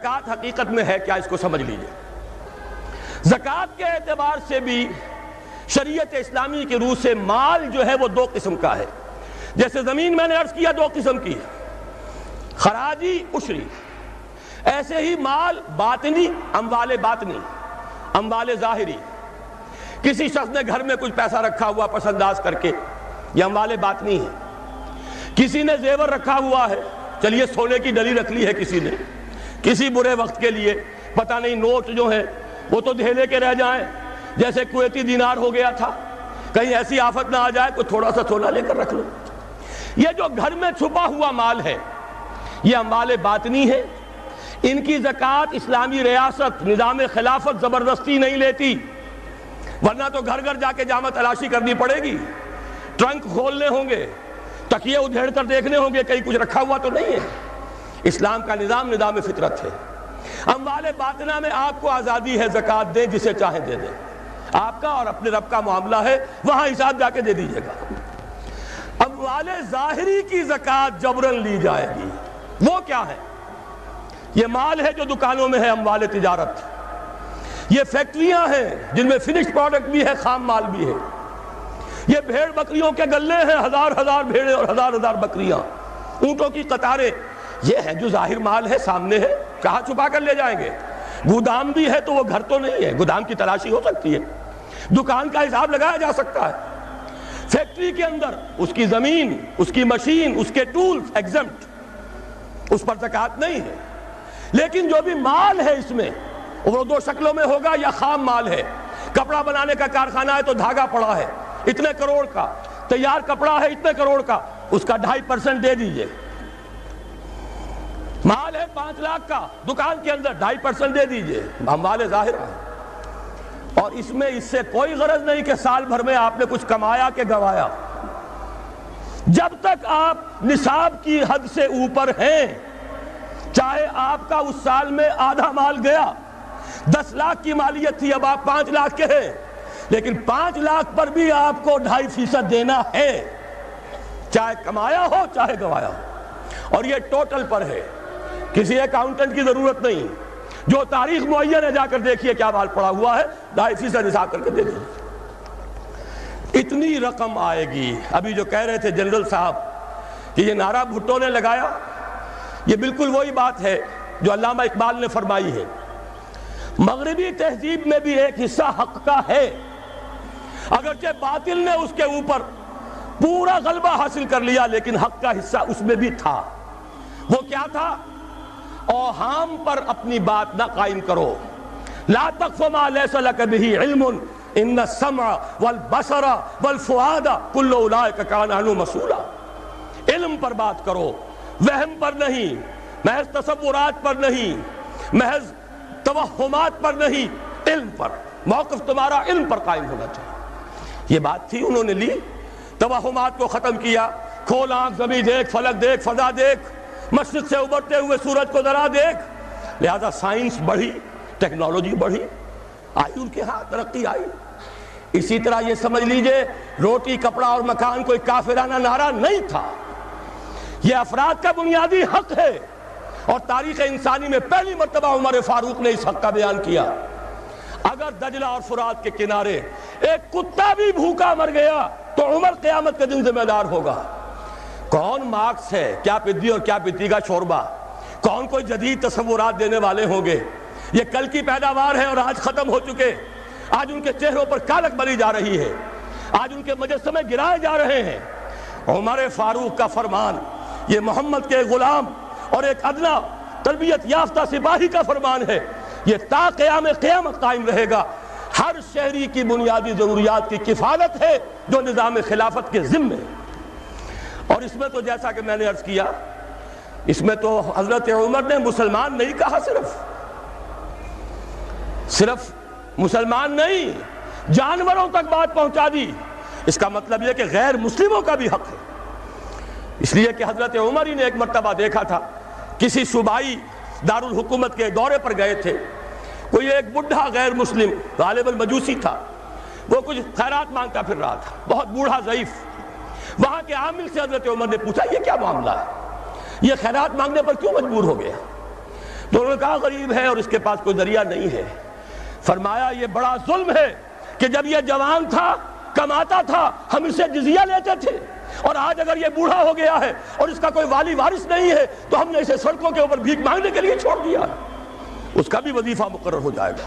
زکوٰۃ حقیقت میں ہے کیا، اس کو سمجھ لیجئے۔ زکوٰۃ کے اعتبار سے بھی شریعت اسلامی کی روح سے مال جو ہے وہ دو قسم کا ہے۔ جیسے زمین میں نے عرض کیا دو قسم کی ہے، خراجی عشری، ایسے ہی مال باطنی، اموال باطنی، اموال ظاہری۔ کسی شخص نے گھر میں کچھ پیسہ رکھا ہوا پس انداز کر کے، یہ اموال باطنی ہے۔ کسی نے زیور رکھا ہوا ہے، چلیے سونے کی ڈلی رکھ لی ہے کسی نے، کسی برے وقت کے لیے، پتہ نہیں نوٹ جو ہیں وہ تو دھیلے کے رہ جائیں، جیسے کویتی دینار ہو گیا تھا، کہیں ایسی آفت نہ آ جائے کوئی تھوڑا سا سونا لے کر رکھ لو۔ یہ جو گھر میں چھپا ہوا مال ہے یہ اموال باطنی ہے، ان کی زکوٰۃ اسلامی ریاست نظام خلافت زبردستی نہیں لیتی، ورنہ تو گھر گھر جا کے جامع تلاشی کرنی پڑے گی، ٹرنک کھولنے ہوں گے، تکیے ادھیڑ کر دیکھنے ہوں گے کہیں کچھ رکھا ہوا تو نہیں ہے۔ اسلام کا نظام نظام فطرت ہے۔ اموال باطنہ میں آپ کو آزادی ہے، زکوٰۃ دیں جسے چاہیں دے دیں، آپ کا اور اپنے رب کا معاملہ ہے، وہاں حساب جا کے دے دیجئے گا۔ اموال ظاہری کی زکوٰۃ جبرن لی جائے گی۔ وہ کیا ہے؟ یہ مال ہے جو دکانوں میں ہے، اموال تجارت، یہ فیکٹریاں ہیں جن میں فنشڈ پروڈکٹ بھی ہے، خام مال بھی ہے، یہ بھیڑ بکریوں کے گلے ہیں، ہزار ہزار بھیڑیں اور ہزار ہزار بکریاں، اونٹوں کی قطاریں، یہ ہے جو ظاہر مال ہے، سامنے ہے، کہاں چھپا کر لے جائیں گے؟ گودام بھی ہے تو وہ گھر تو نہیں ہے، گودام کی تلاشی ہو سکتی ہے، دکان کا حساب لگایا جا سکتا ہے۔ فیکٹری کے اندر اس کی زمین، اس کی مشین، اس کے ٹولز ایگزمپٹ، اس پر زکوٰۃ نہیں ہے۔ لیکن جو بھی مال ہے اس میں وہ دو شکلوں میں ہوگا، یا خام مال ہے، کپڑا بنانے کا کارخانہ ہے تو دھاگا پڑا ہے اتنے کروڑ کا، تیار کپڑا ہے اتنے کروڑ کا، اس کا 2.5% دے دیجئے۔ مال ہے 5 لاکھ کا، دکان کے اندر 2.5% دے دیجئے، اموال ظاہرہ ہے۔ اور اس میں اس سے کوئی غرض نہیں کہ سال بھر میں آپ نے کچھ کمایا کہ گوایا، جب تک آپ نصاب کی حد سے اوپر ہیں، چاہے آپ کا اس سال میں آدھا مال گیا، 10 لاکھ کی مالیت تھی، اب آپ 5 لاکھ کے ہیں، لیکن 5 لاکھ پر بھی آپ کو 2.5% دینا ہے، چاہے کمایا ہو چاہے گوایا ہو۔ اور یہ ٹوٹل پر ہے، کسی اکاؤنٹنٹ کی ضرورت نہیں، جو تاریخ معین ہے جا کر دیکھیے کیا مال پڑا ہوا ہے، 2.5% حساب کر کے دے دیجیے۔ اتنی رقم آئے گی۔ ابھی جو کہہ رہے تھے جنرل صاحب کہ یہ نعرہ بھٹو نے لگایا، یہ بالکل وہی بات ہے جو علامہ اقبال نے فرمائی ہے، مغربی تہذیب میں بھی ایک حصہ حق کا ہے، اگرچہ باطل نے اس کے اوپر پورا غلبہ حاصل کر لیا، لیکن حق کا حصہ اس میں بھی تھا۔ وہ کیا تھا؟ اوہام پر اپنی بات نہ قائم کرو، لا تقف ما لیس لک بہ علم ان السمع والبصر والفؤاد کل اولئک کان عنہ مسئولا۔ علم پر بات کرو، وہم پر نہیں، محض تصورات پر نہیں، محض توہمات پر نہیں، علم پر، موقف تمہارا علم پر قائم ہونا چاہیے۔ یہ بات تھی، انہوں نے لی، توہمات کو ختم کیا، کھول آنکھ، زمین دیکھ، فلک دیکھ، فضا دیکھ، مشرق سے ابھرتے ہوئے سورج کو ذرا دیکھ۔ لہذا سائنس بڑھی، ٹیکنالوجی بڑھی، آئی ان کے ہاں ترقی آئی۔ اسی طرح یہ سمجھ لیجئے روٹی، کپڑا اور مکان کوئی کافرانہ نعرہ نہیں تھا، یہ افراد کا بنیادی حق ہے، اور تاریخ انسانی میں پہلی مرتبہ عمر فاروق نے اس حق کا بیان کیا۔ اگر دجلہ اور فرات کے کنارے ایک کتا بھی بھوکا مر گیا تو عمر قیامت کے دن ذمہ دار ہوگا۔ کون مارکس ہے، کیا پدی اور کیا پتی کا شوربہ، کون کوئی جدید تصورات دینے والے ہوں گے؟ یہ کل کی پیداوار ہے اور آج ختم ہو چکے، آج ان کے چہروں پر کالک بلی جا رہی ہے، آج ان کے مجسمے گرائے جا رہے ہیں۔ عمر فاروق کا فرمان، یہ محمد کے غلام اور ایک ادنا تربیت یافتہ سپاہی کا فرمان ہے، یہ تا قیام قیامت قائم رہے گا۔ ہر شہری کی بنیادی ضروریات کی کفالت ہے جو نظام خلافت کے ذمے ہے۔ اور اس میں تو جیسا کہ میں نے عرض کیا، اس میں تو حضرت عمر نے مسلمان نہیں کہا، صرف مسلمان نہیں، جانوروں تک بات پہنچا دی۔ اس کا مطلب یہ کہ غیر مسلموں کا بھی حق ہے۔ اس لیے کہ حضرت عمر ہی نے ایک مرتبہ دیکھا تھا، کسی صوبائی دارالحکومت کے دورے پر گئے تھے، کوئی ایک بڑھا غیر مسلم، غالباً مجوسی تھا، وہ کچھ خیرات مانگتا پھر رہا تھا، بہت بوڑھا ضعیف۔ وہاں کے عامل سے حضرت عمر نے پوچھا یہ کیا معاملہ ہے، یہ خیرات مانگنے پر کیوں مجبور ہو گیا؟ تو انہوں نے کہا غریب ہے اور اس کے پاس کوئی ذریعہ نہیں ہے۔ فرمایا یہ بڑا ظلم ہے کہ جب یہ جوان تھا، کماتا تھا، ہم اسے جزیہ لیتے تھے، اور آج اگر یہ بوڑھا ہو گیا ہے اور اس کا کوئی والی وارث نہیں ہے تو ہم نے اسے سڑکوں کے اوپر بھیک مانگنے کے لیے چھوڑ دیا، اس کا بھی وظیفہ مقرر ہو جائے گا۔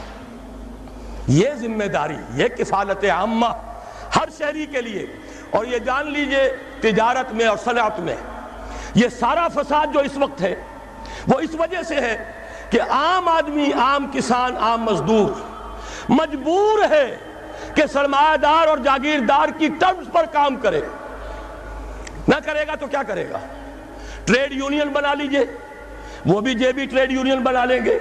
یہ ذمہ داری، یہ کفالت عامہ ہر شہری کے لیے۔ اور یہ جان لیجئے تجارت میں اور صنعت میں یہ سارا فساد جو اس وقت ہے وہ اس وجہ سے ہے کہ عام آدمی، عام کسان، عام مزدور مجبور ہے کہ سرمایہ دار اور جاگیردار کی ٹرمز پر کام کرے۔ نہ کرے گا تو کیا کرے گا؟ ٹریڈ یونین بنا لیجئے، وہ بھی جیبی ٹریڈ یونین بنا لیں گے،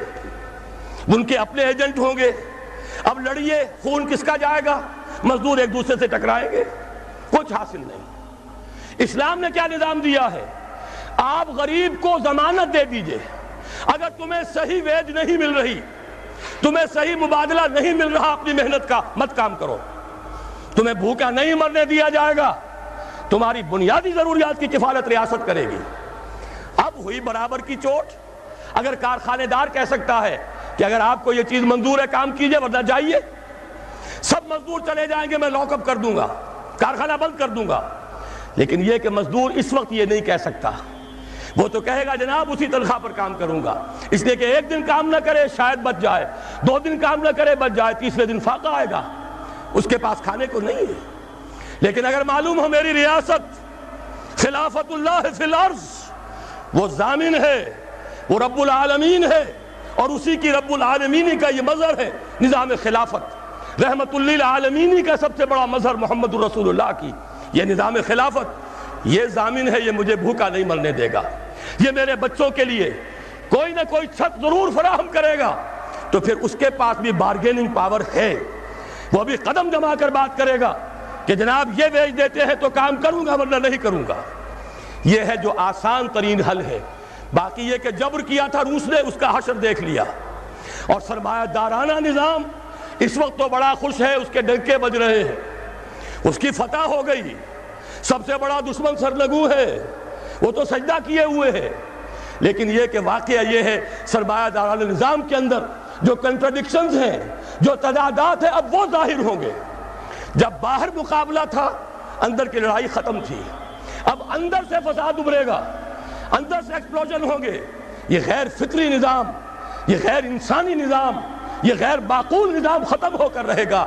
ان کے اپنے ایجنٹ ہوں گے۔ اب لڑیے، خون کس کا جائے گا؟ مزدور ایک دوسرے سے ٹکرائیں گے، کچھ حاصل نہیں۔ اسلام نے کیا نظام دیا ہے؟ آپ غریب کو ضمانت دے دیجئے، اگر تمہیں صحیح ویج نہیں مل رہی، تمہیں صحیح مبادلہ نہیں مل رہا اپنی محنت کا، مت کام کرو، تمہیں بھوکا نہیں مرنے دیا جائے گا، تمہاری بنیادی ضروریات کی کفالت ریاست کرے گی۔ اب ہوئی برابر کی چوٹ۔ اگر کارخانے دار کہہ سکتا ہے کہ اگر آپ کو یہ چیز منظور ہے کام کیجئے ورنہ جائیے، سب مزدور چلے جائیں گے، میں لاک اپ کر دوں گا، کارخانہ بند کر دوں گا، لیکن یہ کہ مزدور اس وقت یہ نہیں کہہ سکتا، وہ تو کہے گا جناب اسی تنخواہ پر کام کروں گا، اس لیے کہ ایک دن کام نہ کرے شاید بچ جائے، 2 دن کام نہ کرے بچ جائے، تیسرے دن فاقہ آئے گا، اس کے پاس کھانے کو نہیں ہے۔ لیکن اگر معلوم ہو میری ریاست خلافت اللہ فی الارض، وہ ضامن ہے، وہ رب العالمین ہے، اور اسی کی رب العالمینی کا یہ مظہر ہے نظام خلافت، رحمت للعالمینی کا سب سے بڑا مظہر محمد رسول اللہ کی یہ نظام خلافت، یہ ضامن ہے، یہ مجھے بھوکا نہیں مرنے دے گا، یہ میرے بچوں کے لیے کوئی نہ کوئی چھت ضرور فراہم کرے گا، تو پھر اس کے پاس بھی بارگیننگ پاور ہے، وہ بھی قدم جما کر بات کرے گا کہ جناب یہ ویج دیتے ہیں تو کام کروں گا ورنہ نہیں کروں گا۔ یہ ہے جو آسان ترین حل ہے۔ باقی یہ کہ جبر کیا تھا روس نے، اس کا حشر دیکھ لیا، اور سرمایہ دارانہ نظام اس وقت تو بڑا خوش ہے، اس کے ڈنکے بج رہے ہیں، اس کی فتح ہو گئی، سب سے بڑا دشمن سرنگو ہے، وہ تو سجدہ کیے ہوئے ہے۔ لیکن یہ کہ واقعہ یہ ہے سرمایہ دارانہ نظام کے اندر جو کنٹرڈکشنز ہیں، جو تضادات ہیں، اب وہ ظاہر ہوں گے۔ جب باہر مقابلہ تھا، اندر کی لڑائی ختم تھی، اب اندر سے فساد ابھرے گا، اندر سے ایکسپلوژن ہوں گے۔ یہ غیر فطری نظام، یہ غیر انسانی نظام، یہ غیر معقول نظام ختم ہو کر رہے گا۔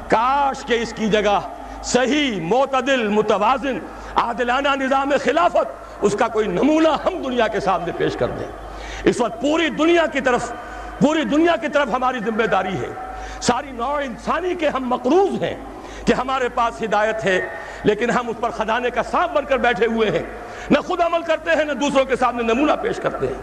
کاش کہ اس کی جگہ صحیح، معتدل، متوازن، عادلانہ نظام خلافت، اس کا کوئی نمونہ ہم دنیا کے سامنے پیش کر دیں۔ اس وقت پوری دنیا کی طرف ہماری ذمہ داری ہے، ساری نوع انسانی کے ہم مقروض ہیں کہ ہمارے پاس ہدایت ہے، لیکن ہم اس پر خزانے کا سانپ بن کر بیٹھے ہوئے ہیں، نہ خود عمل کرتے ہیں نہ دوسروں کے سامنے نمونہ پیش کرتے ہیں۔